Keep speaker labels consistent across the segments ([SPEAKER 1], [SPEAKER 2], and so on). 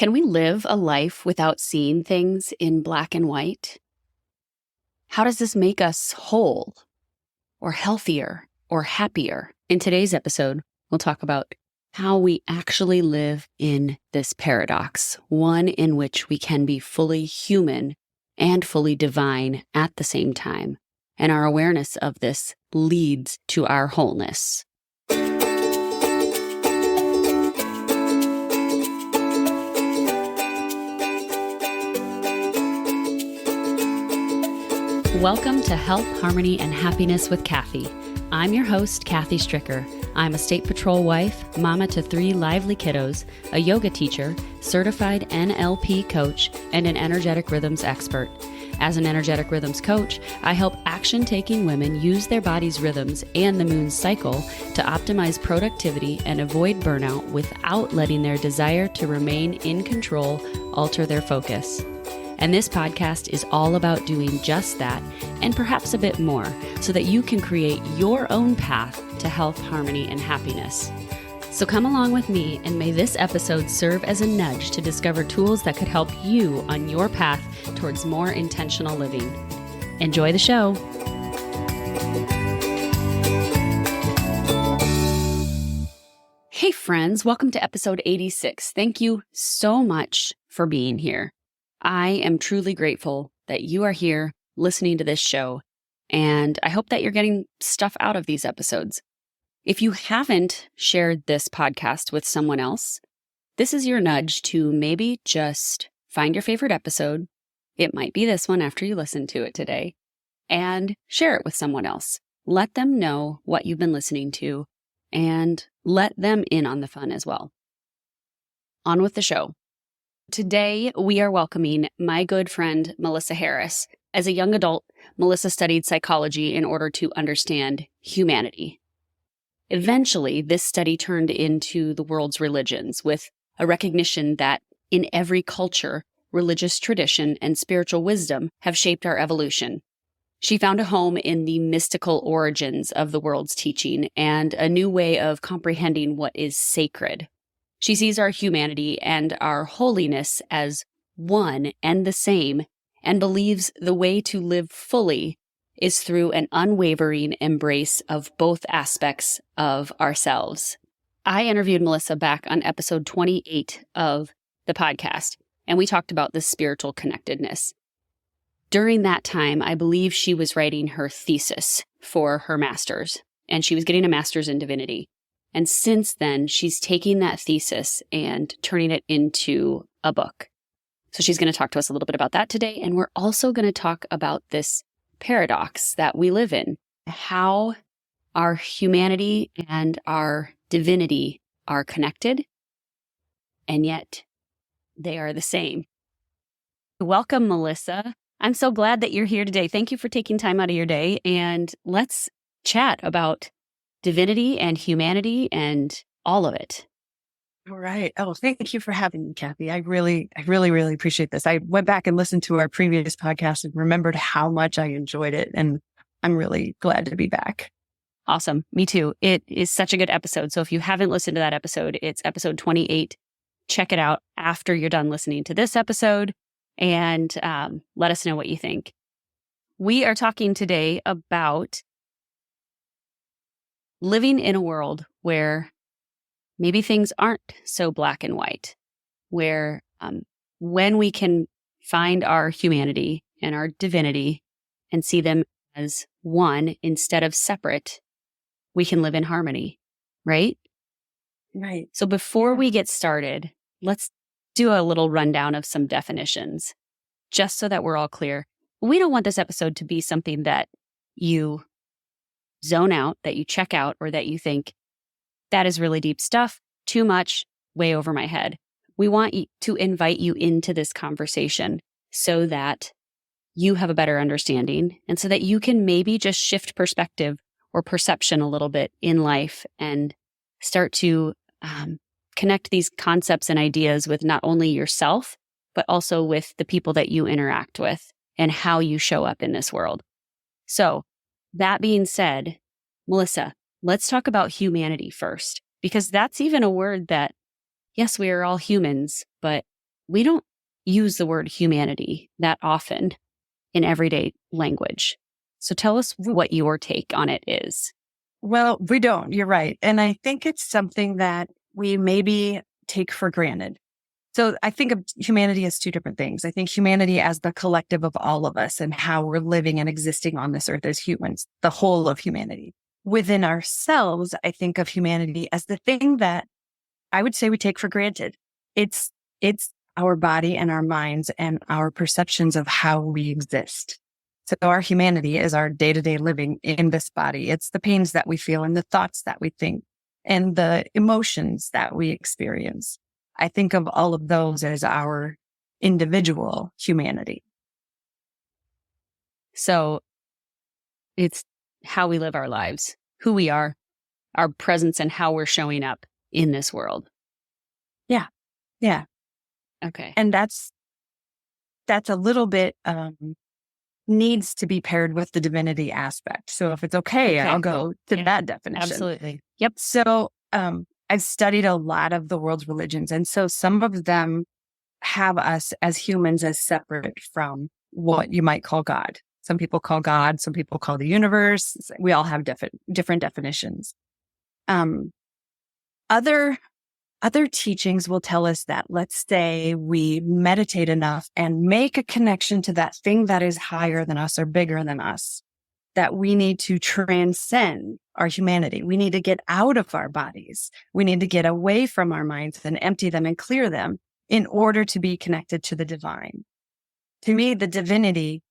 [SPEAKER 1] Can we live a life without seeing things in black and white? How does this make us whole or healthier or happier? In today's episode, we'll talk about how we actually live in this paradox, one in which we can be fully human and fully divine at the same time. And our awareness of this leads to our wholeness. Welcome to Health, Harmony, and Happiness with Kathy. I'm your host, Kathy Stricker. I'm a state patrol wife, mama to 3 lively kiddos, a yoga teacher, certified NLP coach, and an energetic rhythms expert. As an energetic rhythms coach, I help action-taking women use their body's rhythms and the moon's cycle to optimize productivity and avoid burnout without letting their desire to remain in control alter their focus. And this podcast is all about doing just that and perhaps a bit more so that you can create your own path to health, harmony, and happiness. So come along with me and may this episode serve as a nudge to discover tools that could help you on your path towards more intentional living. Enjoy the show. Hey friends, welcome to episode 86. Thank you so much for being here. I am truly grateful that you are here listening to this show, and I hope that you're getting stuff out of these episodes. If you haven't shared this podcast with someone else, this is your nudge to maybe just find your favorite episode. It might be this one after you listen to it today, and share it with someone else. Let them know what you've been listening to, and let them in on the fun as well. On with the show. Today, we are welcoming my good friend, Melissa Harris. As a young adult, Melissa studied psychology in order to understand humanity. Eventually, this study turned into the world's religions with a recognition that in every culture, religious tradition and spiritual wisdom have shaped our evolution. She found a home in the mystical origins of the world's teaching and a new way of comprehending what is sacred. She sees our humanity and our holiness as one and the same, and believes the way to live fully is through an unwavering embrace of both aspects of ourselves. I interviewed Melissa back on episode 28 of the podcast, and we talked about this spiritual connectedness. During that time, I believe she was writing her thesis for her master's, and she was getting a master's in divinity. And since then, she's taking that thesis and turning it into a book. So she's going to talk to us a little bit about that today. And we're also going to talk about this paradox that we live in, how our humanity and our divinity are connected, and yet they are the same. Welcome, Melissa. I'm so glad that you're here today. Thank you for taking time out of your day. And let's chat about divinity and humanity and all of it.
[SPEAKER 2] All right. Oh, thank you for having me, Kathy. I really appreciate this. I went back and listened to our previous podcast and remembered how much I enjoyed it. And I'm really glad to be back.
[SPEAKER 1] Awesome. Me too. It is such a good episode. So if you haven't listened to that episode, it's episode 28. Check it out after you're done listening to this episode and let us know what you think. We are talking today about living in a world where maybe things aren't so black and white, where when we can find our humanity and our divinity and see them as one instead of separate, we can live in harmony, right?
[SPEAKER 2] Right.
[SPEAKER 1] So before we get started, let's do a little rundown of some definitions, just so that we're all clear. We don't want this episode to be something that you zone out, that you check out, or that you think, that is really deep stuff, too much, way over my head. We want to invite you into this conversation so that you have a better understanding and so that you can maybe just shift perspective or perception a little bit in life and start to connect these concepts and ideas with not only yourself, but also with the people that you interact with and how you show up in this world. So, that being said, Melissa, let's talk about humanity first, because that's even a word that, yes, we are all humans, but we don't use the word humanity that often in everyday language. So tell us what your take on it is.
[SPEAKER 2] Well, we don't. You're right. And I think it's something that we maybe take for granted. So I think of humanity as two different things. I think humanity as the collective of all of us and how we're living and existing on this earth as humans, the whole of humanity. Within ourselves, I think of humanity as the thing that I would say we take for granted. It's our body and our minds and our perceptions of how we exist. So our humanity is our day-to-day living in this body. It's the pains that we feel and the thoughts that we think and the emotions that we experience. I think of all of those as our individual humanity.
[SPEAKER 1] So it's how we live our lives, who we are, our presence, and how we're showing up in this world.
[SPEAKER 2] Yeah. Yeah.
[SPEAKER 1] Okay.
[SPEAKER 2] And that's a little bit needs to be paired with the divinity aspect. So if it's okay. I'll go to that definition.
[SPEAKER 1] Absolutely. Yep.
[SPEAKER 2] So I've studied a lot of the world's religions. And so some of them have us as humans as separate from what you might call God. Some people call God, some people call the universe. We all have different definitions. Other teachings will tell us that, let's say we meditate enough and make a connection to that thing that is higher than us or bigger than us, that we need to transcend our humanity. We need to get out of our bodies. We need to get away from our minds and empty them and clear them in order to be connected to the divine. To me, the divinity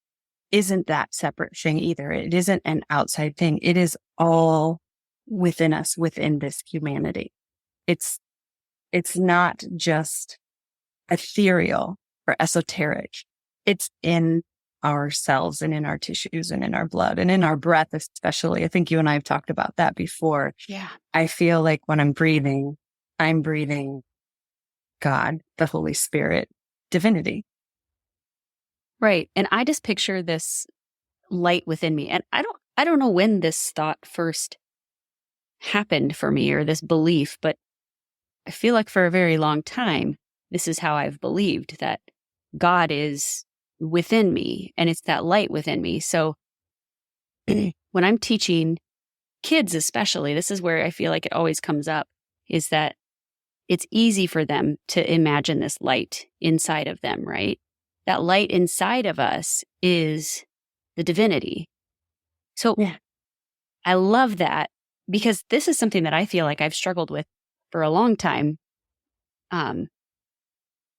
[SPEAKER 2] isn't that separate thing either. It isn't an outside thing. It is all within us, within this humanity. It's not just ethereal or esoteric. It's in ourselves and in our tissues and in our blood and in our breath, especially. I think you and I have talked about that before.
[SPEAKER 1] Yeah.
[SPEAKER 2] I feel like when I'm breathing God, the Holy Spirit, divinity.
[SPEAKER 1] Right. And I just picture this light within me. And I don't know when this thought first happened for me, or this belief, but I feel like for a very long time, this is how I've believed, that God is within me and it's that light within me. So when I'm teaching kids, especially, this is where I feel like it always comes up, is that it's easy for them to imagine this light inside of them, right? That light inside of us is the divinity. So
[SPEAKER 2] Yeah.
[SPEAKER 1] I love that, because this is something that I feel like I've struggled with for a long time.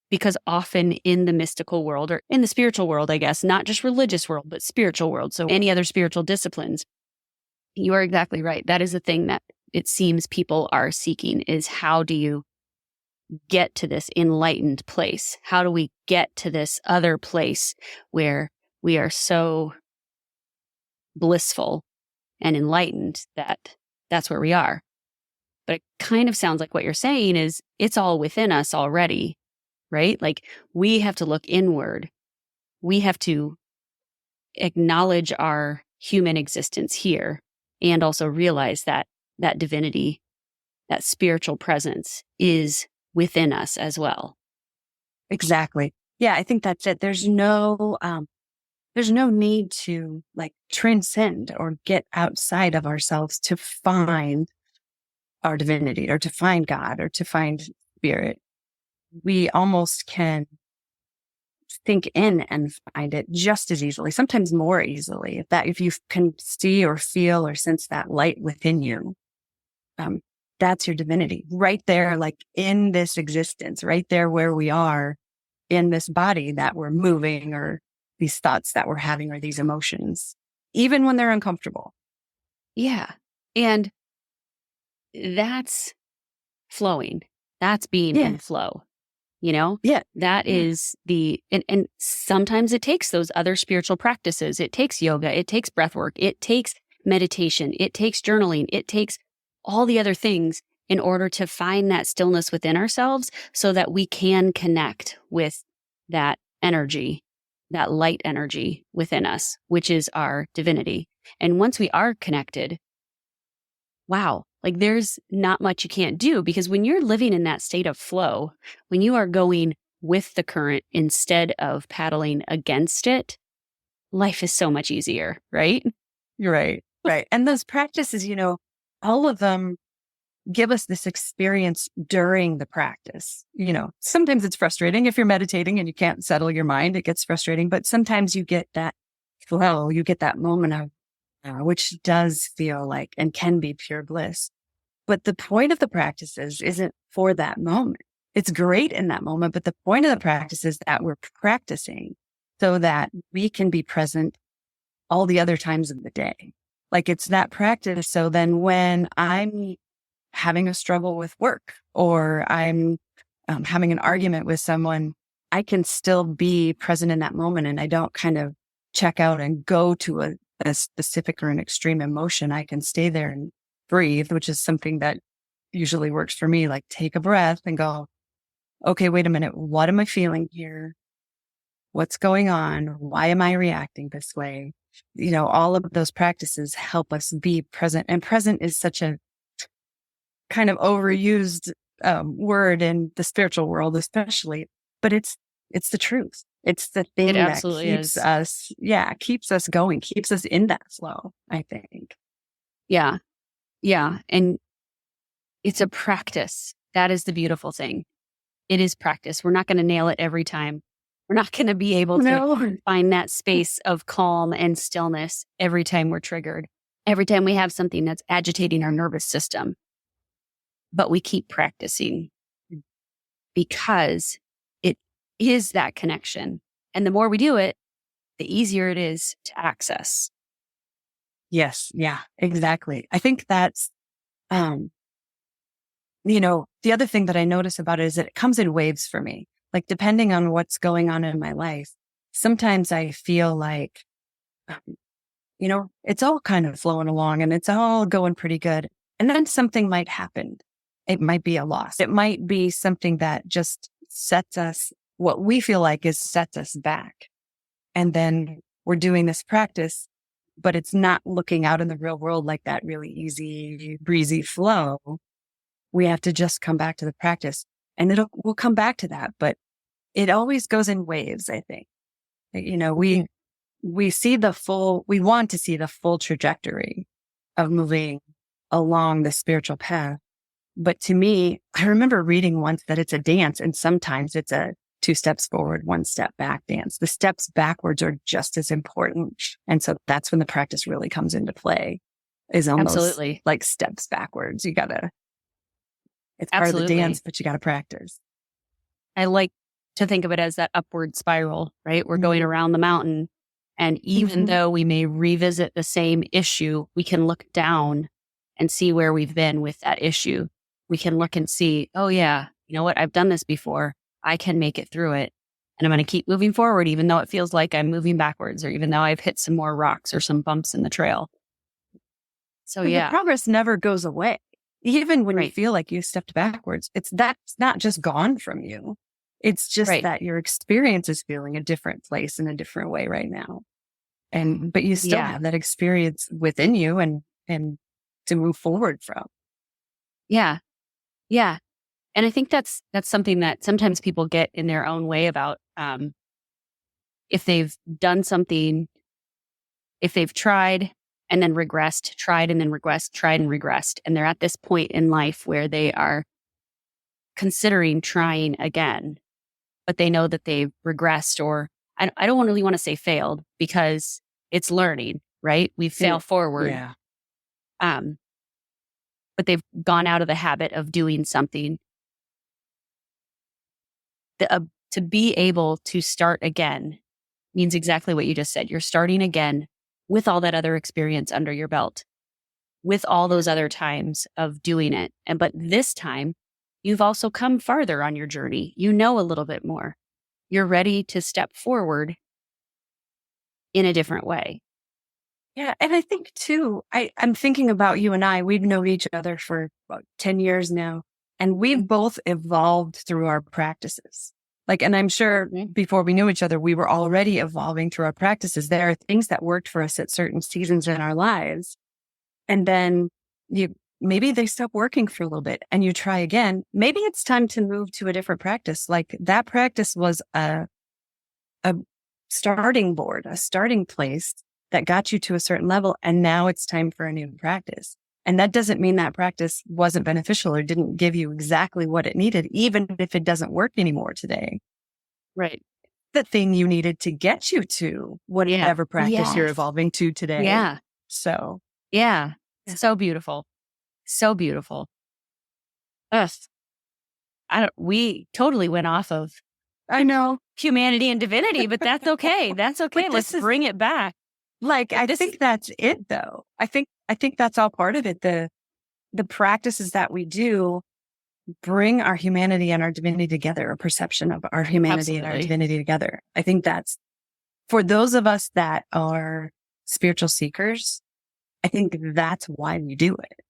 [SPEAKER 1] Because often in the mystical world, or in the spiritual world, I guess, not just religious world, but spiritual world, so any other spiritual disciplines, you are exactly right. That is the thing that it seems people are seeking, is how do you get to this enlightened place? How do we get to this other place where we are so blissful and enlightened that that's where we are? But it kind of sounds like what you're saying is it's all within us already, right? Like, we have to look inward. We have to acknowledge our human existence here, and also realize that that divinity, that spiritual presence, is within us as well.
[SPEAKER 2] Exactly. Yeah, I think that's it. There's no need to like transcend or get outside of ourselves to find our divinity or to find God or to find spirit. We almost can think in and find it just as easily, sometimes more easily. If you can see or feel or sense that light within you, that's your divinity right there, like in this existence, right there where we are in this body that we're moving, or these thoughts that we're having, or these emotions, even when they're uncomfortable.
[SPEAKER 1] Yeah. And that's flowing. That's being in flow. You know?
[SPEAKER 2] Yeah.
[SPEAKER 1] That is and sometimes it takes those other spiritual practices. It takes yoga. It takes breath work. It takes meditation. It takes journaling. It takes all the other things in order to find that stillness within ourselves, so that we can connect with that energy, that light energy within us, which is our divinity. And once we are connected, wow, like there's not much you can't do, because when you're living in that state of flow, when you are going with the current instead of paddling against it, life is so much easier, right?
[SPEAKER 2] You're right. Right. And those practices, all of them give us this experience during the practice. Sometimes it's frustrating if you're meditating and you can't settle your mind, it gets frustrating, but sometimes you get that flow, you get that moment of, which does feel like and can be pure bliss. But the point of the practices isn't for that moment. It's great in that moment, but the point of the practice is that we're practicing so that we can be present all the other times of the day. Like it's that practice. So then when I'm having a struggle with work or I'm having an argument with someone, I can still be present in that moment and I don't kind of check out and go to a specific or an extreme emotion. I can stay there and breathe, which is something that usually works for me. Like take a breath and go, okay, wait a minute. What am I feeling here? What's going on? Why am I reacting this way? All of those practices help us be present. And present is such a kind of overused word in the spiritual world, especially, but it's the truth. It's the thing that keeps us going, keeps us in that flow, I think.
[SPEAKER 1] Yeah. Yeah. And it's a practice. That is the beautiful thing. It is practice. We're not going to nail it every time. We're not going to be able to find that space of calm and stillness every time we're triggered, every time we have something that's agitating our nervous system. But we keep practicing because it is that connection. And the more we do it, the easier it is to access.
[SPEAKER 2] Yes. Yeah, exactly. I think that's, the other thing that I notice about it is that it comes in waves for me. Like depending on what's going on in my life, sometimes I feel like, it's all kind of flowing along and it's all going pretty good. And then something might happen. It might be a loss. It might be something that just sets us, what we feel like sets us back. And then we're doing this practice, but it's not looking out in the real world like that really easy, breezy flow. We have to just come back to the practice and we'll come back to that, but it always goes in waves, I think. We want to see the full trajectory of moving along the spiritual path. But to me, I remember reading once that it's a dance and sometimes it's a 2 steps forward, 1 step back dance. The steps backwards are just as important. And so that's when the practice really comes into play, is on those like steps backwards. It's part of the dance, but you got to practice.
[SPEAKER 1] I like to think of it as that upward spiral, right? We're going around the mountain. And even though we may revisit the same issue, we can look down and see where we've been with that issue. We can look and see, oh yeah, you know what? I've done this before. I can make it through it. And I'm going to keep moving forward, even though it feels like I'm moving backwards, or even though I've hit some more rocks or some bumps in the trail. So
[SPEAKER 2] the progress never goes away. Even when you feel like you stepped backwards, that's not just gone from you. It's just that your experience is feeling a different place in a different way right now. But you still have that experience within you and to move forward from.
[SPEAKER 1] Yeah. Yeah. And I think that's something that sometimes people get in their own way about, if they've done something, if they've tried and then regressed, tried and then regressed, tried and regressed, and they're at this point in life where they are considering trying again, but they know that they've regressed, or I don't really want to say failed, because it's learning, right? We fail forward.
[SPEAKER 2] Yeah.
[SPEAKER 1] But they've gone out of the habit of doing something. To be able to start again means exactly what you just said. You're starting again with all that other experience under your belt, with all those other times of doing it. But this time, you've also come farther on your journey. You know a little bit more. You're ready to step forward in a different way.
[SPEAKER 2] Yeah. And I think too, I'm thinking about you and I. We've known each other for about 10 years now, and we've both evolved through our practices. And I'm sure before we knew each other, we were already evolving through our practices. There are things that worked for us at certain seasons in our lives. And then you maybe they stop working for a little bit and you try again. Maybe it's time to move to a different practice. Like that practice was a starting board, a starting place that got you to a certain level. And now it's time for a new practice. And that doesn't mean that practice wasn't beneficial or didn't give you exactly what it needed, even if it doesn't work anymore today.
[SPEAKER 1] Right.
[SPEAKER 2] The thing you needed to get you to whatever practice you're evolving to today.
[SPEAKER 1] Yeah.
[SPEAKER 2] So,
[SPEAKER 1] yeah. So beautiful. So beautiful. Us. We totally went off of,
[SPEAKER 2] I know,
[SPEAKER 1] humanity and divinity, but that's okay. That's okay. Let's bring it back.
[SPEAKER 2] Like, I think that's it though. I think that's all part of it. The practices that we do bring our humanity and our divinity together, a perception of our humanity and our divinity together. I think that's for those of us that are spiritual seekers. I think that's why we do it.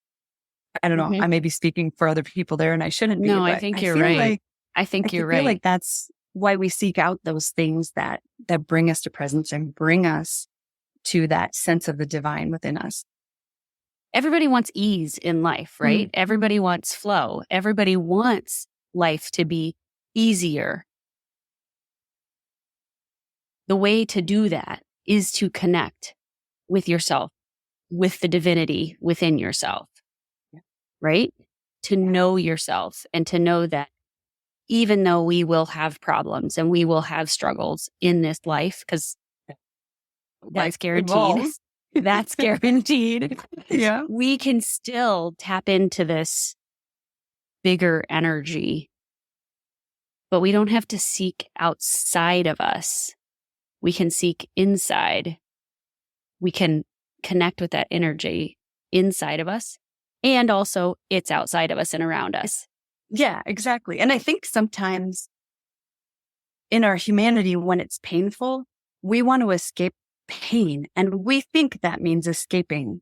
[SPEAKER 2] I don't know. I may be speaking for other people there and I shouldn't be.
[SPEAKER 1] No, I think you're right. I think you're right. I feel
[SPEAKER 2] like that's why we seek out those things that bring us to presence and bring us to that sense of the divine within us.
[SPEAKER 1] Everybody wants ease in life, right? Mm-hmm. Everybody wants flow. Everybody wants life to be easier. The way to do that is to connect with yourself, with the divinity within yourself, right? To know yourself and to know that even though we will have problems and we will have struggles in this life, because that's guaranteed. That's guaranteed.
[SPEAKER 2] Yeah.
[SPEAKER 1] We can still tap into this bigger energy, but we don't have to seek outside of us. We can seek inside. We can connect with that energy inside of us, and also it's outside of us and around us.
[SPEAKER 2] Yeah, exactly. And I think sometimes in our humanity, when it's painful, we want to escape pain. And we think that means escaping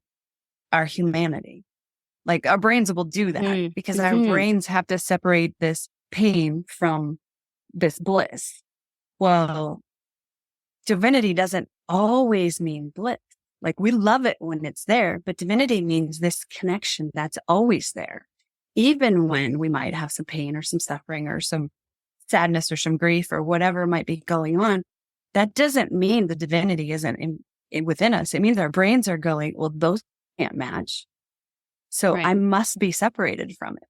[SPEAKER 2] our humanity. Like our brains will do that because our brains have to separate this pain from this bliss. Well, divinity doesn't always mean bliss. Like we love it when it's there, but divinity means this connection that's always there. Even when we might have some pain or some suffering or some sadness or some grief or whatever might be going on, that doesn't mean the divinity isn't within us. It means our brains are going, well, those can't match. So I must be separated from it.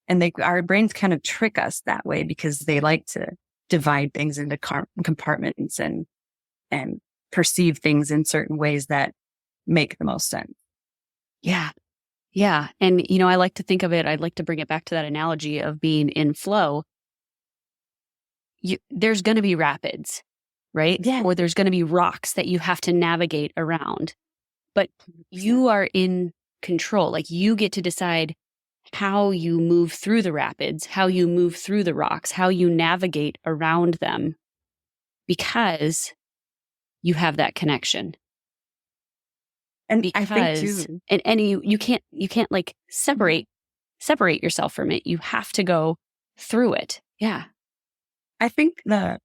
[SPEAKER 2] And our brains kind of trick us that way because they like to divide things into compartments and perceive things in certain ways that make the most sense.
[SPEAKER 1] Yeah. Yeah. And, I like to think of it, I'd like to bring it back to that analogy of being in flow. There's going to be rapids, right?
[SPEAKER 2] Yeah.
[SPEAKER 1] Or there's going to be rocks that you have to navigate around, but you are in control. Like you get to decide how you move through the rapids, how you move through the rocks, how you navigate around them, because you have that connection.
[SPEAKER 2] And I think too,
[SPEAKER 1] and you can't like separate yourself from it. You have to go through it. Yeah.
[SPEAKER 2] I think the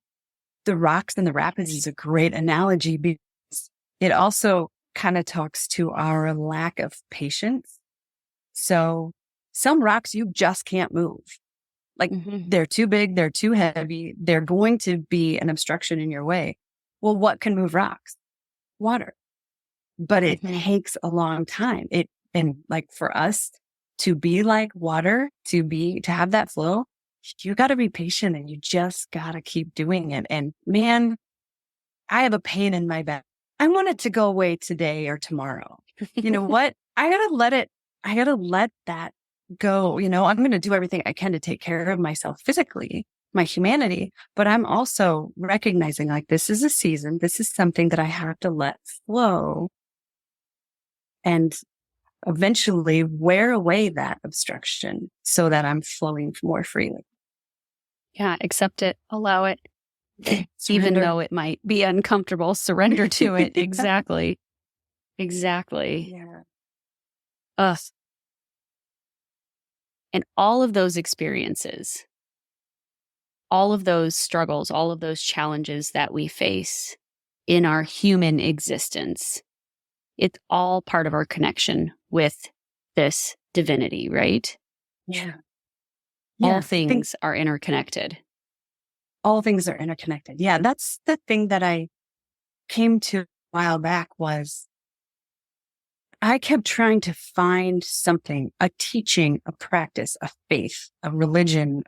[SPEAKER 2] rocks and the rapids is a great analogy because it also kind of talks to our lack of patience. So some rocks you just can't move. Like they're too big, they're too heavy, they're going to be an obstruction in your way. Well, what can move rocks? Water. But it takes a long time. And like for us to be like water, to have that flow, you got to be patient and you just got to keep doing it. And man, I have a pain in my back. I want it to go away today or tomorrow. You know what? I got to let that go. I'm going to do everything I can to take care of myself physically, my humanity, but I'm also recognizing like this is a season. This is something that I have to let flow and eventually wear away that obstruction so that I'm flowing more freely.
[SPEAKER 1] Yeah, accept it, allow it, even though it might be uncomfortable, surrender to it. Exactly.
[SPEAKER 2] Yeah.
[SPEAKER 1] And all of those experiences, all of those struggles, all of those challenges that we face in our human existence, it's all part of our connection with this divinity, right?
[SPEAKER 2] Yeah.
[SPEAKER 1] All things are interconnected.
[SPEAKER 2] All things are interconnected. Yeah. That's the thing that I came to a while back was I kept trying to find something, a teaching, a practice, a faith, a religion,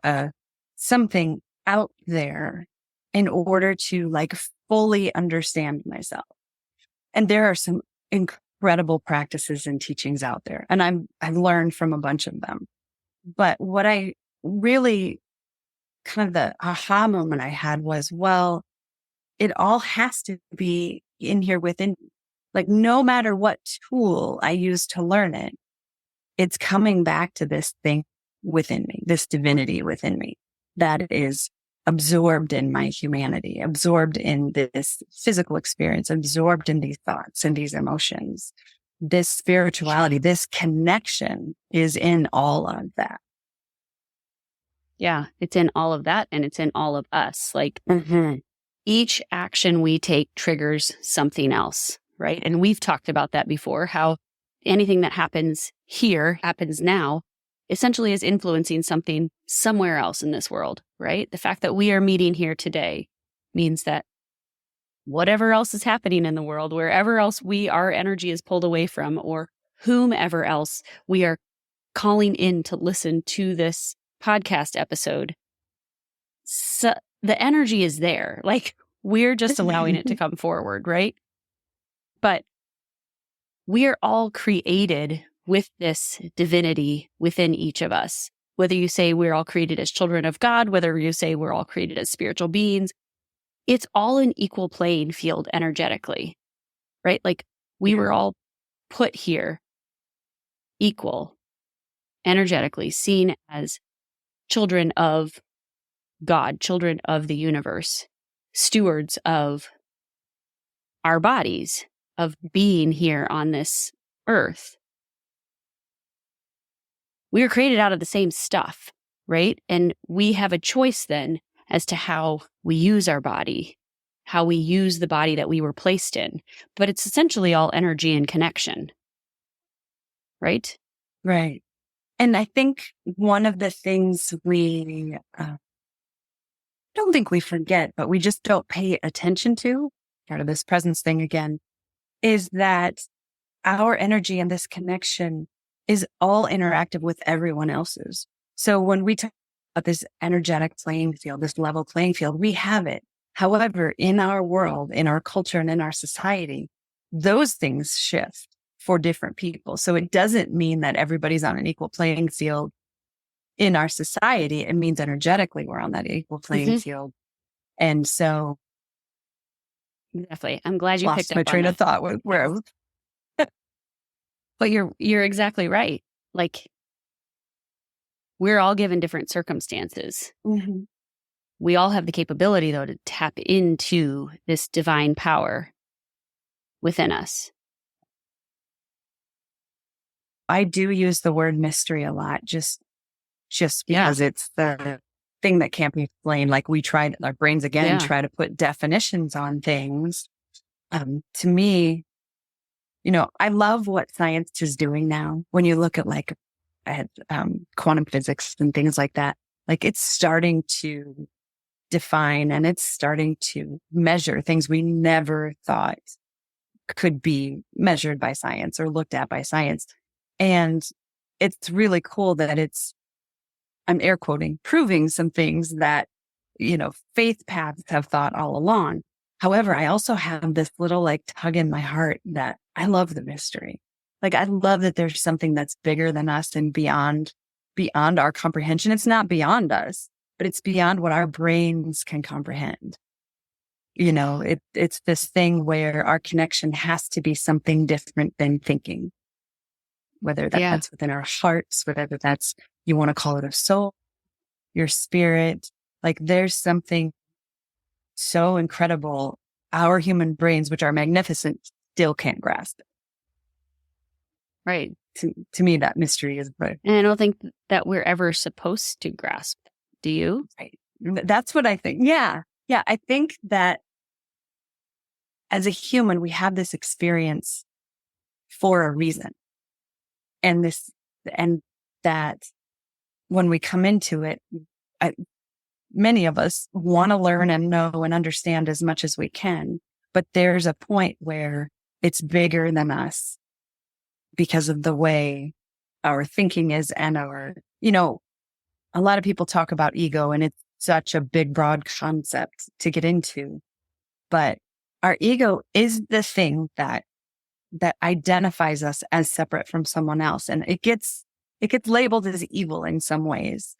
[SPEAKER 2] something out there in order to like fully understand myself. And there are some incredible practices and teachings out there. And I've learned from a bunch of them. But what I really kind of the aha moment I had was, well, it all has to be in here within. Like, no matter what tool I use to learn it, it's coming back to this thing within me, this divinity within me that is absorbed in my humanity, absorbed in this physical experience, absorbed in these thoughts and these emotions. This spirituality, this connection is in all of that.
[SPEAKER 1] Yeah, it's in all of that, and it's in all of us. Like, each action we take triggers something else, right? And we've talked about that before, how anything that happens here, happens now, essentially is influencing something somewhere else in this world, right? The fact that we are meeting here today means that whatever else is happening in the world, wherever else our energy is pulled away from, or whomever else we are calling in to listen to this podcast episode, so the energy is there. Like, we're just allowing it to come forward, right? But we are all created with this divinity within each of us. Whether you say we're all created as children of God, whether you say we're all created as spiritual beings, it's all an equal playing field energetically, right? Like, we were all put here equal energetically, seen as children of God, children of the universe, stewards of our bodies, of being here on this earth. We were created out of the same stuff, right? And we have a choice then as to how we use our body, how we use the body that we were placed in. But it's essentially all energy and connection, right?
[SPEAKER 2] Right. And I think one of the things we don't think we forget, but we just don't pay attention to, part of this presence thing again, is that our energy and this connection is all interactive with everyone else's. So when we talk about this energetic playing field, this level playing field, we have it. However, in our world, in our culture, and in our society, those things shift for different people. So it doesn't mean that everybody's on an equal playing field in our society. It means energetically we're on that equal playing field. And so
[SPEAKER 1] definitely, I'm glad you picked up
[SPEAKER 2] my train of thought where
[SPEAKER 1] but you're exactly right. Like, we're all given different circumstances. We all have the capability, though, to tap into this divine power within us.
[SPEAKER 2] I do use the word mystery a lot, just because it's the thing that can't be explained. Like, our brains again try to put definitions on things. To me, I love what science is doing now. When you look at like quantum physics and things like that, like, it's starting to define and it's starting to measure things we never thought could be measured by science or looked at by science. And it's really cool that I'm air quoting, proving some things that, faith paths have thought all along. However, I also have this little like tug in my heart that I love the mystery. Like, I love that there's something that's bigger than us and beyond our comprehension. It's not beyond us, but it's beyond what our brains can comprehend. It's this thing where our connection has to be something different than thinking, whether that's within our hearts, whether that's, you want to call it a soul, your spirit. Like, there's something so incredible our human brains, which are magnificent, still can't grasp it.
[SPEAKER 1] Right.
[SPEAKER 2] To me, that mystery is right.
[SPEAKER 1] And I don't think that we're ever supposed to grasp. Do you?
[SPEAKER 2] Right. That's what I think. Yeah. Yeah. I think that as a human, we have this experience for a reason. And that when we come into it, many of us want to learn and know and understand as much as we can, but there's a point where it's bigger than us because of the way our thinking is and a lot of people talk about ego, and it's such a big, broad concept to get into, but our ego is the thing that identifies us as separate from someone else. And it gets labeled as evil in some ways,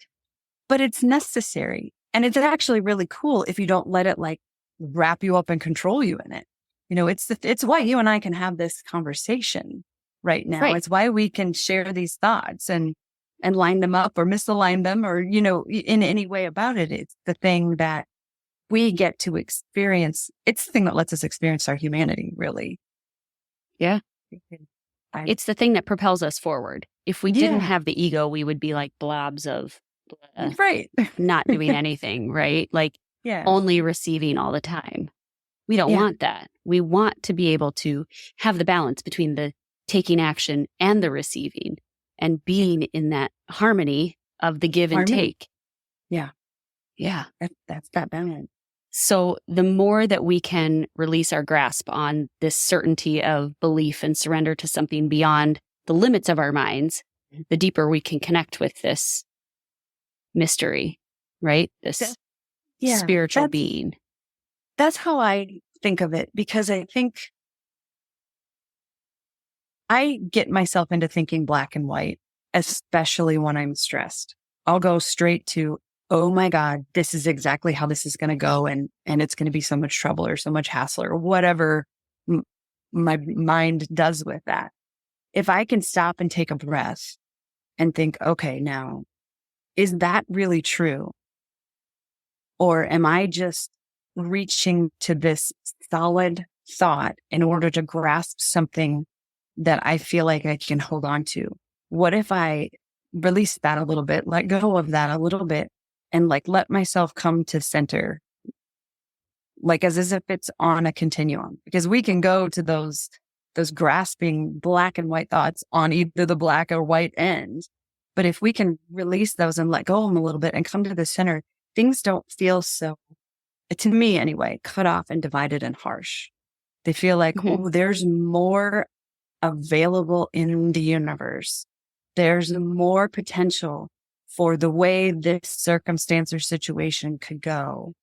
[SPEAKER 2] but it's necessary. And it's actually really cool if you don't let it like wrap you up and control you in it. It's why you and I can have this conversation right now.
[SPEAKER 1] Right.
[SPEAKER 2] It's why we can share these thoughts and line them up or misalign them or, in any way about it. It's the thing that we get to experience. It's the thing that lets us experience our humanity, really.
[SPEAKER 1] Yeah. It's the thing that propels us forward. If we didn't have the ego, we would be like blobs of
[SPEAKER 2] right.
[SPEAKER 1] not doing anything, right? Like only receiving all the time. We don't want that. We want to be able to have the balance between the taking action and the receiving and being in that harmony of the give and take.
[SPEAKER 2] Yeah.
[SPEAKER 1] Yeah.
[SPEAKER 2] That's that balance.
[SPEAKER 1] So the more that we can release our grasp on this certainty of belief and surrender to something beyond the limits of our minds, the deeper we can connect with this mystery, right? This spiritual being.
[SPEAKER 2] That's how I think of it, because I think I get myself into thinking black and white, especially when I'm stressed. I'll go straight to, oh my God, this is exactly how this is going to go. And it's going to be so much trouble or so much hassle or whatever my mind does with that. If I can stop and take a breath and think, okay, now, is that really true? Or am I just reaching to this solid thought in order to grasp something that I feel like I can hold on to? What if I release that a little bit, let go of that a little bit, and like let myself come to center, like as if it's on a continuum? Because we can go to those grasping black and white thoughts on either the black or white end. But if we can release those and let go of them a little bit and come to the center, things don't feel so, to me anyway, cut off and divided and harsh. They feel like, oh, there's more available in the universe. There's more potential for the way this circumstance or situation could go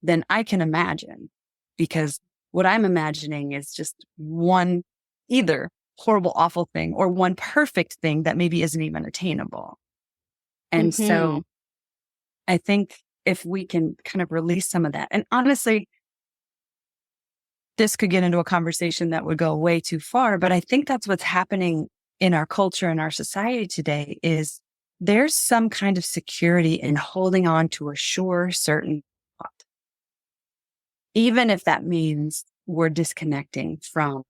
[SPEAKER 2] than I can imagine. Because what I'm imagining is just one either horrible, awful thing or one perfect thing that maybe isn't even attainable. And so I think if we can kind of release some of that, and honestly, this could get into a conversation that would go way too far, but I think that's what's happening in our culture and our society today is there's some kind of security in holding on to a sure, certain thought. Even if that means we're disconnecting from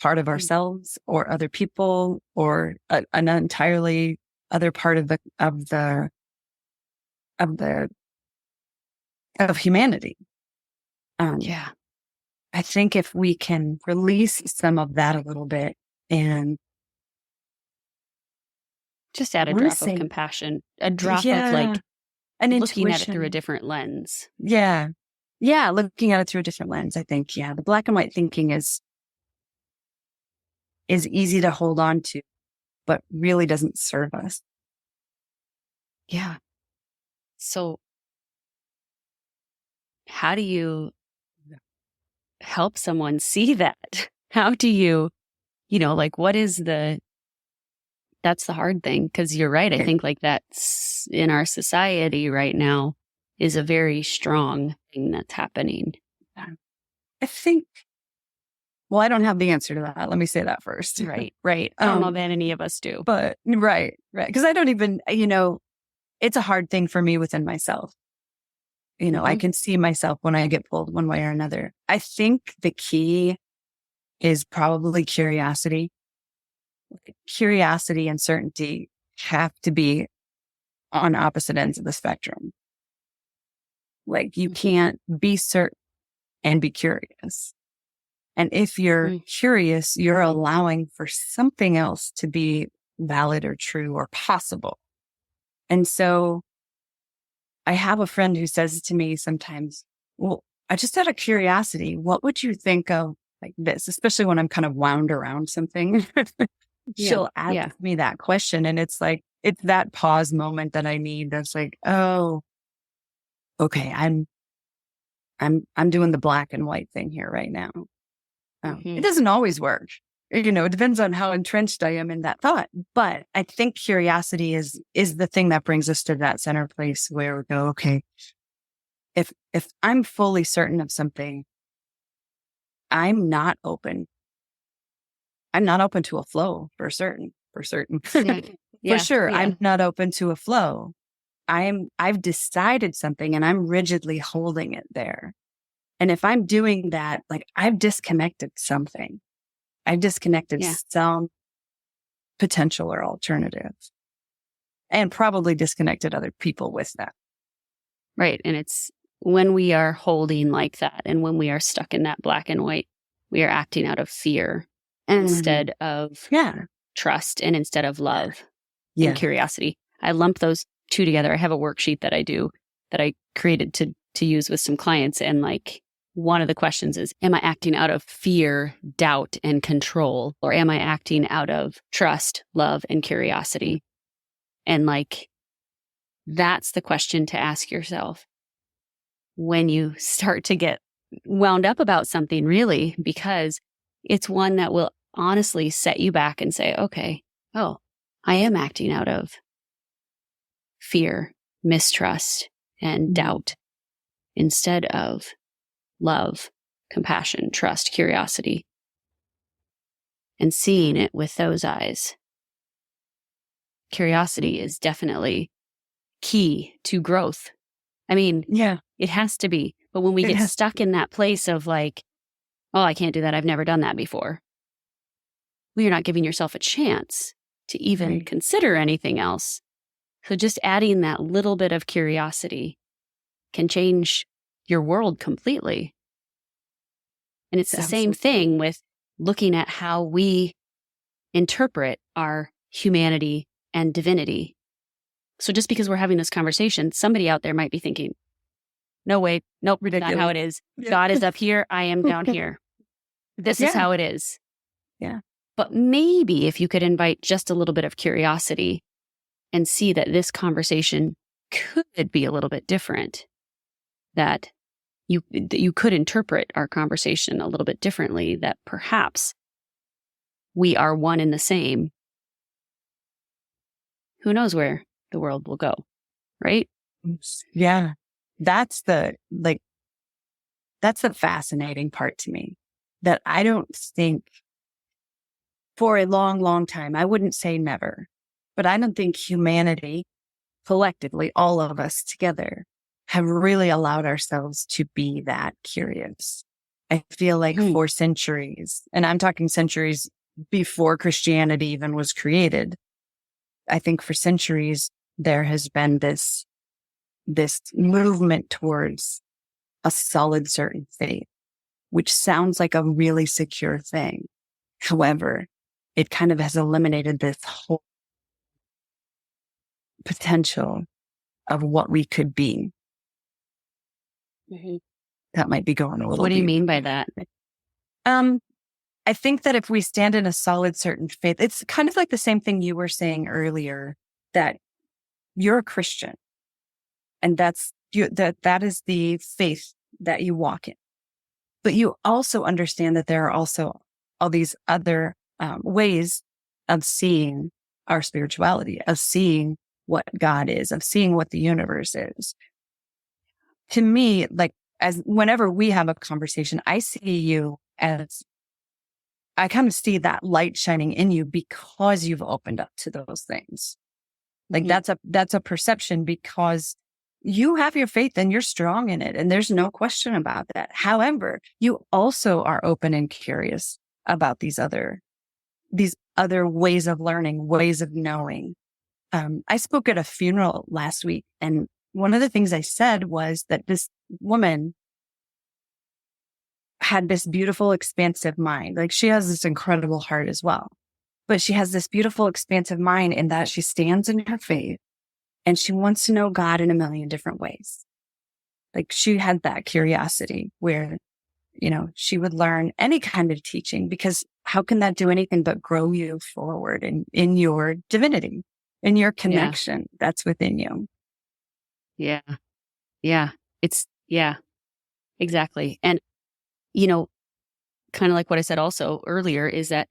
[SPEAKER 2] part of ourselves or other people or an entirely other part of humanity. I think if we can release some of that a little bit and
[SPEAKER 1] just add a drop of compassion, a drop of like
[SPEAKER 2] an
[SPEAKER 1] looking at it through a different lens.
[SPEAKER 2] Yeah. Yeah. Looking at it through a different lens. I think, the black and white thinking is easy to hold on to, but really doesn't serve us.
[SPEAKER 1] Yeah. So how do you help someone see that? How do you, like what is that's the hard thing. Cause you're right. I think like that's in our society right now is a very strong thing that's happening.
[SPEAKER 2] I think, well, I don't have the answer to that. Let me say that first.
[SPEAKER 1] Right. I don't know that any of us do.
[SPEAKER 2] But right. Cause I don't even, it's a hard thing for me within myself. I can see myself when I get pulled one way or another. I think the key is probably curiosity. Curiosity and certainty have to be on opposite ends of the spectrum. Like you can't be certain and be curious. And if you're curious, you're allowing for something else to be valid or true or possible. And so I have a friend who says to me sometimes, well, I just out of curiosity, what would you think of like this, especially when I'm kind of wound around something?
[SPEAKER 1] Yeah.
[SPEAKER 2] She'll ask
[SPEAKER 1] Yeah.
[SPEAKER 2] me that question. And it's like, it's that pause moment that I need. That's like, oh, okay, I'm doing the black and white thing here right now. It doesn't always work. It depends on how entrenched I am in that thought. But I think curiosity is the thing that brings us to that center place where we go, okay, if I'm fully certain of something, I'm not open. I'm not open to a flow for certain.
[SPEAKER 1] Yeah.
[SPEAKER 2] For sure.
[SPEAKER 1] Yeah.
[SPEAKER 2] I'm not open to a flow. I've decided something and I'm rigidly holding it there. And if I'm doing that, like I've disconnected something. I've disconnected
[SPEAKER 1] Yeah.
[SPEAKER 2] some potential or alternative and probably disconnected other people with that.
[SPEAKER 1] Right. And it's when we are holding like that and when we are stuck in that black and white, we are acting out of fear instead of trust and instead of love and curiosity. I lump those two together. I have a worksheet that I do that I created to use with some clients. And like one of the questions is, am I acting out of fear, doubt, and control? Or am I acting out of trust, love, and curiosity? And like, that's the question to ask yourself when you start to get wound up about something, really, because it's one that will honestly set you back and say, okay, oh, I am acting out of fear, mistrust, and doubt instead of love, compassion, trust, curiosity, and seeing it with those eyes. Curiosity is definitely key to growth. I mean, it has to be. But when we get stuck in that place of like, oh, I can't do that. I've never done that before. Well, you're not giving yourself a chance to even consider anything else. So just adding that little bit of curiosity can change your world completely. And it's the same thing with looking at how we interpret our humanity and divinity. So just because we're having this conversation, somebody out there might be thinking, no way, nope, ridiculous. Not how it is. God is up here, I am down here. This is how it is.
[SPEAKER 2] Yeah.
[SPEAKER 1] But maybe if you could invite just a little bit of curiosity and see that this conversation could be a little bit different, that you could interpret our conversation a little bit differently, that perhaps we are one and the same. Who knows where the world will go, right?
[SPEAKER 2] Yeah. That's the fascinating part to me, that I don't think for a long, long time, I wouldn't say never, but I don't think humanity collectively, all of us together, have really allowed ourselves to be that curious. I feel like for centuries, and I'm talking centuries before Christianity even was created, I think for centuries, there has been this movement towards a solid, certain faith, which sounds like a really secure thing. However, it kind of has eliminated this whole potential of what we could be. That might be going a little.
[SPEAKER 1] What do you mean by that?
[SPEAKER 2] I think that if we stand in a solid, certain faith, it's kind of like the same thing you were saying earlier, that you're a Christian, and that is the faith that you walk in. But you also understand that there are also all these other ways of seeing our spirituality, of seeing what God is, of seeing what the universe is. To me, like, as whenever we have a conversation, I see you as, I kind of see that light shining in you because you've opened up to those things. Like that's a perception, because you have your faith and you're strong in it. And there's no question about that. However, you also are open and curious about these other ways of learning, ways of knowing. I spoke at a funeral last week, and one of the things I said was that this woman had this beautiful, expansive mind. Like, she has this incredible heart as well. But she has this beautiful, expansive mind in that she stands in her faith and she wants to know God in a million different ways. Like she had that curiosity where, she would learn any kind of teaching, because how can that do anything but grow you forward in your divinity, in your connection that's within you?
[SPEAKER 1] Yeah. Yeah. Exactly. And, kind of like what I said also earlier is that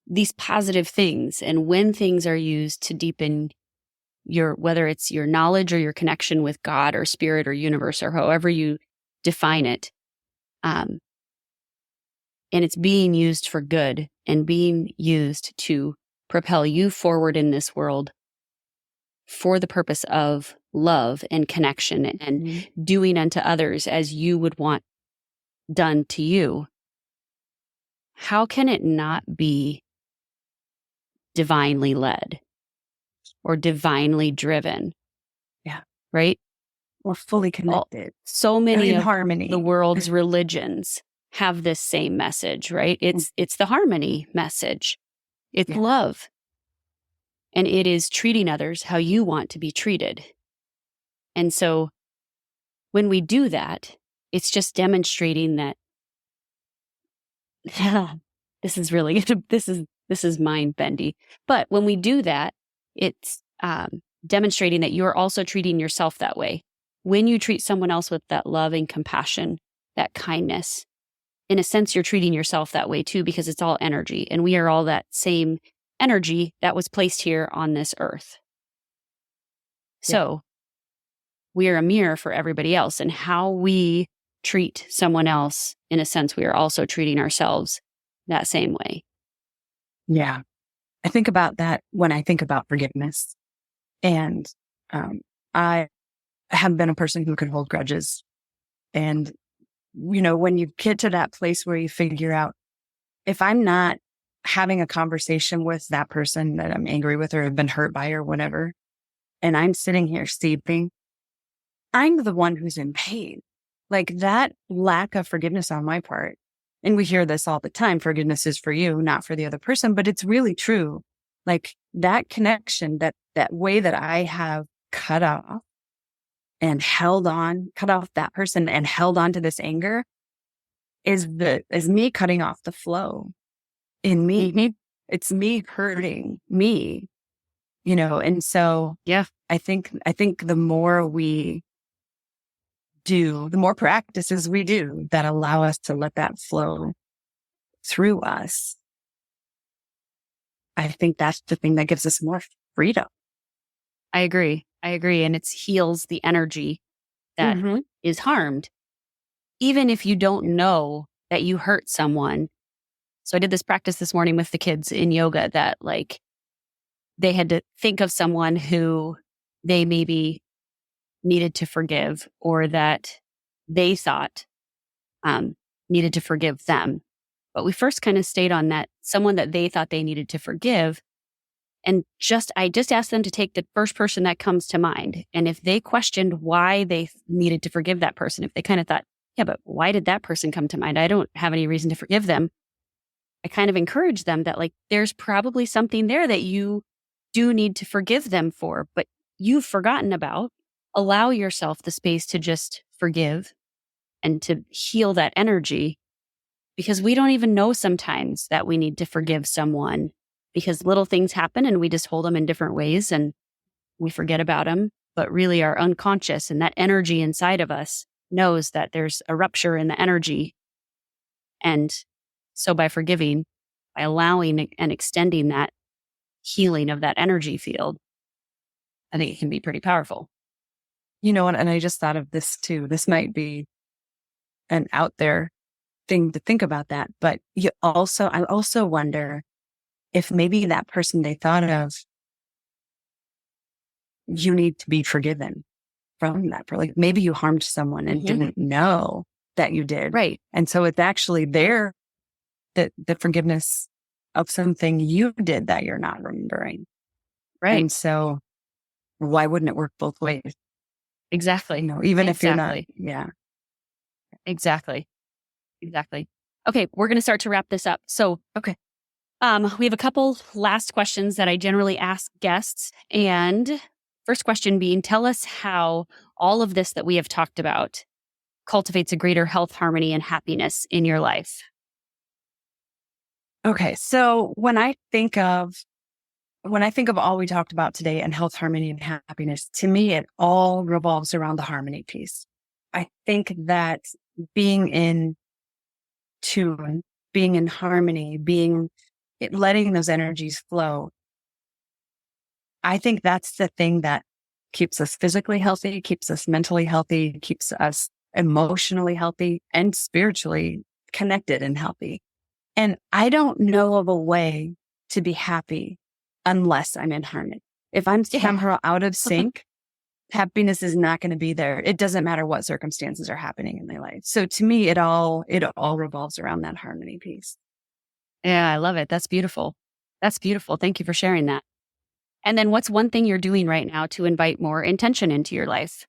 [SPEAKER 1] these positive things, and when things are used to deepen whether it's your knowledge or your connection with God or spirit or universe or however you define it, and it's being used for good and being used to propel you forward in this world for the purpose of love and connection and doing unto others as you would want done to you, how can it not be divinely led or divinely driven?
[SPEAKER 2] Yeah.
[SPEAKER 1] Right?
[SPEAKER 2] We're fully connected.
[SPEAKER 1] So many
[SPEAKER 2] in
[SPEAKER 1] of
[SPEAKER 2] harmony.
[SPEAKER 1] The world's religions have this same message, right? It's the harmony message. It's love. And it is treating others how you want to be treated. And so when we do that, it's just demonstrating that this is really this is mind bendy. But when we do that, it's demonstrating that you're also treating yourself that way. When you treat someone else with that love and compassion, that kindness, in a sense, you're treating yourself that way too, because it's all energy, and we are all that same energy that was placed here on this earth. So we are a mirror for everybody else, and how we treat someone else, in a sense, we are also treating ourselves that same way.
[SPEAKER 2] Yeah. I think about that when I think about forgiveness. And I have been a person who can hold grudges. And, when you get to that place where you figure out, if I'm not having a conversation with that person that I'm angry with or have been hurt by or whatever, and I'm sitting here steeping, I'm the one who's in pain. Like that lack of forgiveness on my part. And we hear this all the time. Forgiveness is for you, not for the other person, but it's really true. Like that connection, that way that I have cut off that person and held on to this anger is me cutting off the flow in me.
[SPEAKER 1] Mm-hmm.
[SPEAKER 2] It's me hurting me, and so I think the more we do, the more practices we do that allow us to let that flow through us, I think that's the thing that gives us more freedom.
[SPEAKER 1] I agree. And it heals the energy that is harmed, even if you don't know that you hurt someone. So I did this practice this morning with the kids in yoga that they had to think of someone who they maybe needed to forgive, or that they thought needed to forgive them. But we first kind of stayed on that someone that they thought they needed to forgive. And I just asked them to take the first person that comes to mind. And if they questioned why they needed to forgive that person, if they kind of thought, yeah, but why did that person come to mind? I don't have any reason to forgive them. I kind of encourage them that there's probably something there that you do need to forgive them for, but you've forgotten about. Allow yourself the space to just forgive and to heal that energy, because we don't even know sometimes that we need to forgive someone, because little things happen and we just hold them in different ways and we forget about them. But really our unconscious and that energy inside of us knows that there's a rupture in the energy. And so by forgiving, by allowing and extending that healing of that energy field, I think it can be pretty powerful.
[SPEAKER 2] And I just thought of this too. This might be an out there thing to think about that, but I also wonder if maybe that person they thought of, you need to be forgiven from that. Maybe you harmed someone and didn't know that you did.
[SPEAKER 1] Right.
[SPEAKER 2] And so it's actually there, that the forgiveness of something you did that you're not remembering.
[SPEAKER 1] Right.
[SPEAKER 2] And so why wouldn't it work both ways?
[SPEAKER 1] Exactly.
[SPEAKER 2] Even if you're not. Yeah.
[SPEAKER 1] Exactly. Okay. We're going to start to wrap this up. So,
[SPEAKER 2] okay.
[SPEAKER 1] We have a couple last questions that I generally ask guests. And first question being, tell us how all of this that we have talked about cultivates a greater health, harmony, and happiness in your life.
[SPEAKER 2] Okay. So when I think of all we talked about today and health, harmony, and happiness, to me, it all revolves around the harmony piece. I think that being in tune, being in harmony, letting those energies flow. I think that's the thing that keeps us physically healthy, keeps us mentally healthy, keeps us emotionally healthy and spiritually connected and healthy. And I don't know of a way to be happy unless I'm in harmony. If I'm somehow out of sync, happiness is not going to be there. It doesn't matter what circumstances are happening in my life. So to me, it all revolves around that harmony piece.
[SPEAKER 1] Yeah, I love it. That's beautiful. That's beautiful. Thank you for sharing that. And then what's one thing you're doing right now to invite more intention into your life?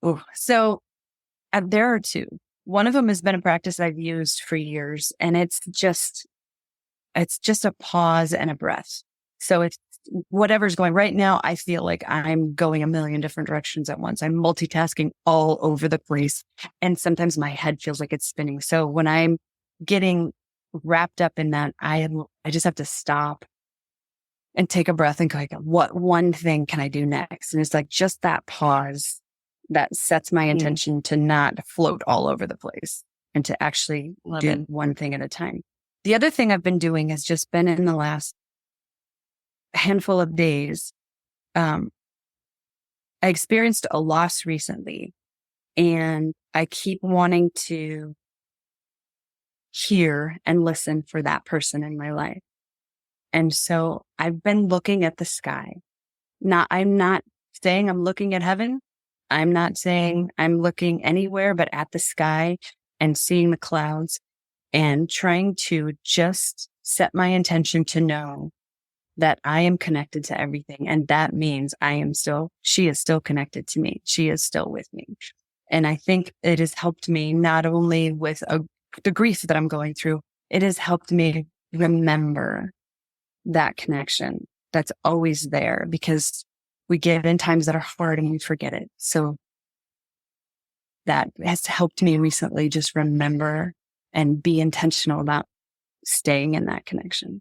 [SPEAKER 2] Ooh. So there are two. One of them has been a practice I've used for years, and it's just a pause and a breath. So it's whatever's going right now. I feel like I'm going a million different directions at once. I'm multitasking all over the place. And sometimes my head feels like it's spinning. So when I'm getting wrapped up in that, I just have to stop and take a breath and go, like, what one thing can I do next? And it's like just that pause that sets my intention to not float all over the place and to actually do one thing at a time. The other thing I've been doing has just been in the last handful of days. I experienced a loss recently, and I keep wanting to hear and listen for that person in my life. And so I've been looking at the sky. I'm not saying I'm looking at heaven. I'm not saying I'm looking anywhere but at the sky and seeing the clouds and trying to just set my intention to know that I am connected to everything. And that means she is still connected to me. She is still with me. And I think it has helped me not only with the grief that I'm going through, it has helped me remember that connection that's always there, because we get in times that are hard and we forget it. So that has helped me recently just remember and be intentional about staying in that connection.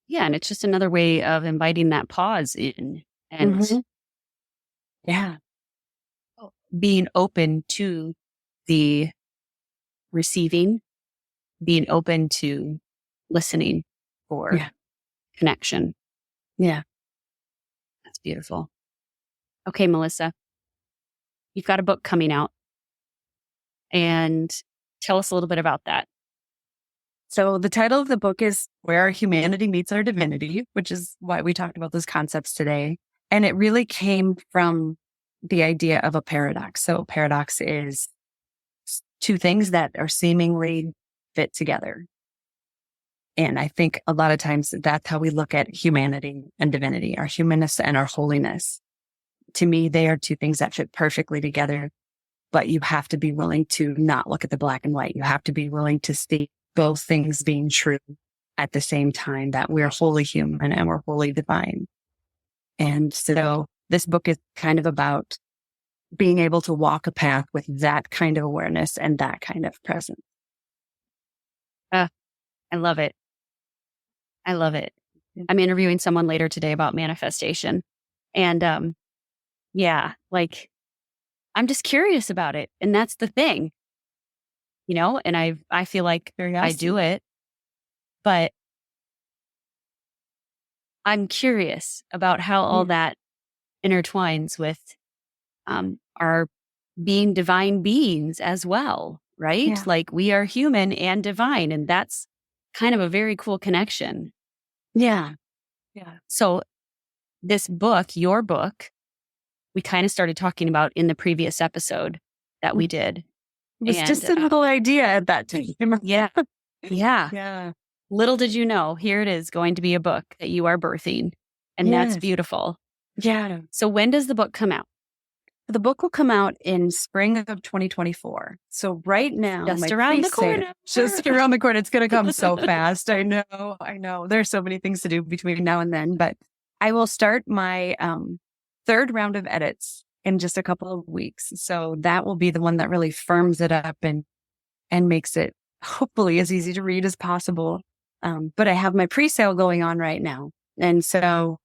[SPEAKER 1] Yeah. And it's just another way of inviting that pause in and being open to the receiving, being open to listening for connection.
[SPEAKER 2] Yeah.
[SPEAKER 1] That's beautiful. Okay, Melissa, you've got a book coming out, and tell us a little bit about that.
[SPEAKER 2] So the title of the book is Where Our Humanity Meets Our Divinity, which is why we talked about those concepts today. And it really came from the idea of a paradox. So paradox is two things that are seemingly fit together. And I think a lot of times that's how we look at humanity and divinity, our humanness and our holiness. To me, they are two things that fit perfectly together, but you have to be willing to not look at the black and white. You have to be willing to see both things being true at the same time, that we're wholly human and we're wholly divine. And so this book is kind of about being able to walk a path with that kind of awareness and that kind of presence.
[SPEAKER 1] I love it. I love it. I'm interviewing someone later today about manifestation. And I'm just curious about it. And that's the thing, and I feel like I do it, but I'm curious about how all that intertwines with our being divine beings as well, right?
[SPEAKER 2] Yeah.
[SPEAKER 1] Like we are human and divine, and that's kind of a very cool connection.
[SPEAKER 2] Yeah. Yeah.
[SPEAKER 1] So this book, your book, we kind of started talking about in the previous episode that we did.
[SPEAKER 2] It was just a little idea at that time.
[SPEAKER 1] Yeah. Yeah. Little did you know, here it is going to be a book that you are birthing. And that's beautiful.
[SPEAKER 2] Yeah.
[SPEAKER 1] So when does the book come out?
[SPEAKER 2] The book will come out in spring of 2024. So right now,
[SPEAKER 1] Just around the corner.
[SPEAKER 2] Just around the corner. It's going to come so fast. I know. There's so many things to do between now and then, but I will start my third round of edits in just a couple of weeks. So that will be the one that really firms it up and makes it hopefully as easy to read as possible. But I have my pre-sale going on right now. And so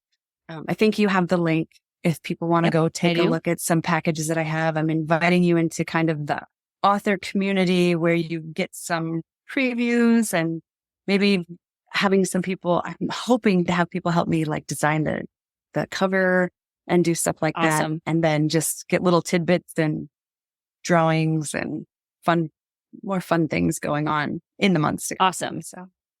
[SPEAKER 2] I think you have the link if people want to go take a look at some packages that I have. I'm inviting you into kind of the author community where you get some previews and maybe having some people, I'm hoping to have people help me like design the cover and do stuff like that. And then just get little tidbits and drawings and more fun things going on in the months to come.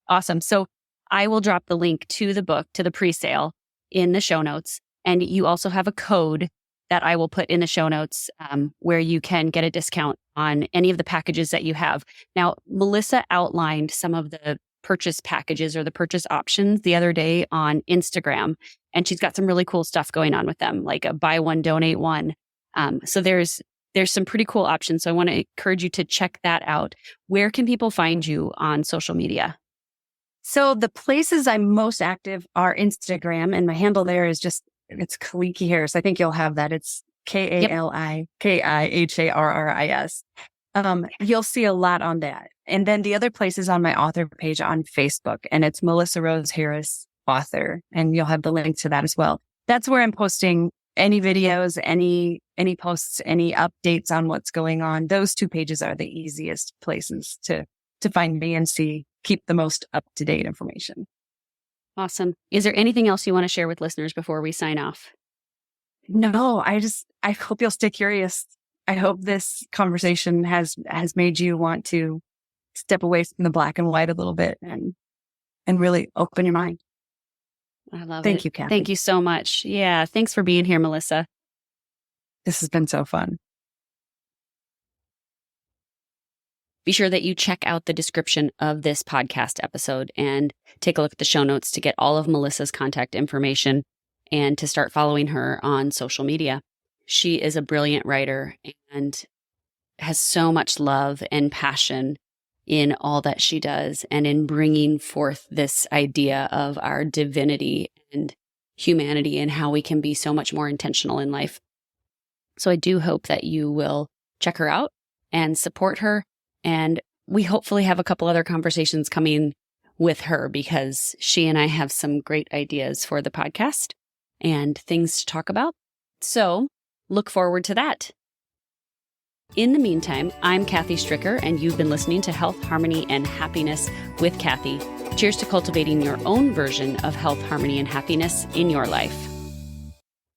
[SPEAKER 1] Awesome. So I will drop the link to the book, to the pre-sale in the show notes. And you also have a code that I will put in the show notes where you can get a discount on any of the packages that you have. Now, Melissa outlined some of the purchase packages or the purchase options the other day on Instagram, and she's got some really cool stuff going on with them, like a buy one, donate one. So there's some pretty cool options. So I want to encourage you to check that out. Where can people find you on social media?
[SPEAKER 2] So the places I'm most active are Instagram, and my handle there is it's Kaliki Harris. I think you'll have that. It's KALIKIHARRIS. You'll see a lot on that. And then the other place is on my author page on Facebook, and it's Melissa Rose Harris author. And you'll have the link to that as well. That's where I'm posting any videos, any posts, any updates on what's going on. Those two pages are the easiest places to find me and keep the most up-to-date information.
[SPEAKER 1] Awesome. Is there anything else you want to share with listeners before we sign off?
[SPEAKER 2] No, I hope you'll stay curious. I hope this conversation has made you want to step away from the black and white a little bit and really open your mind.
[SPEAKER 1] I love it.
[SPEAKER 2] Thank you, Kathy.
[SPEAKER 1] Thank you so much. Yeah. Thanks for being here, Melissa.
[SPEAKER 2] This has been so fun.
[SPEAKER 1] Be sure that you check out the description of this podcast episode and take a look at the show notes to get all of Melissa's contact information and to start following her on social media. She is a brilliant writer and has so much love and passion in all that she does and in bringing forth this idea of our divinity and humanity and how we can be so much more intentional in life. So I do hope that you will check her out and support her. And we hopefully have a couple other conversations coming with her because she and I have some great ideas for the podcast and things to talk about. So look forward to that. In the meantime, I'm Kathy Stricker, and you've been listening to Health, Harmony, and Happiness with Kathy. Cheers to cultivating your own version of health, harmony, and happiness in your life.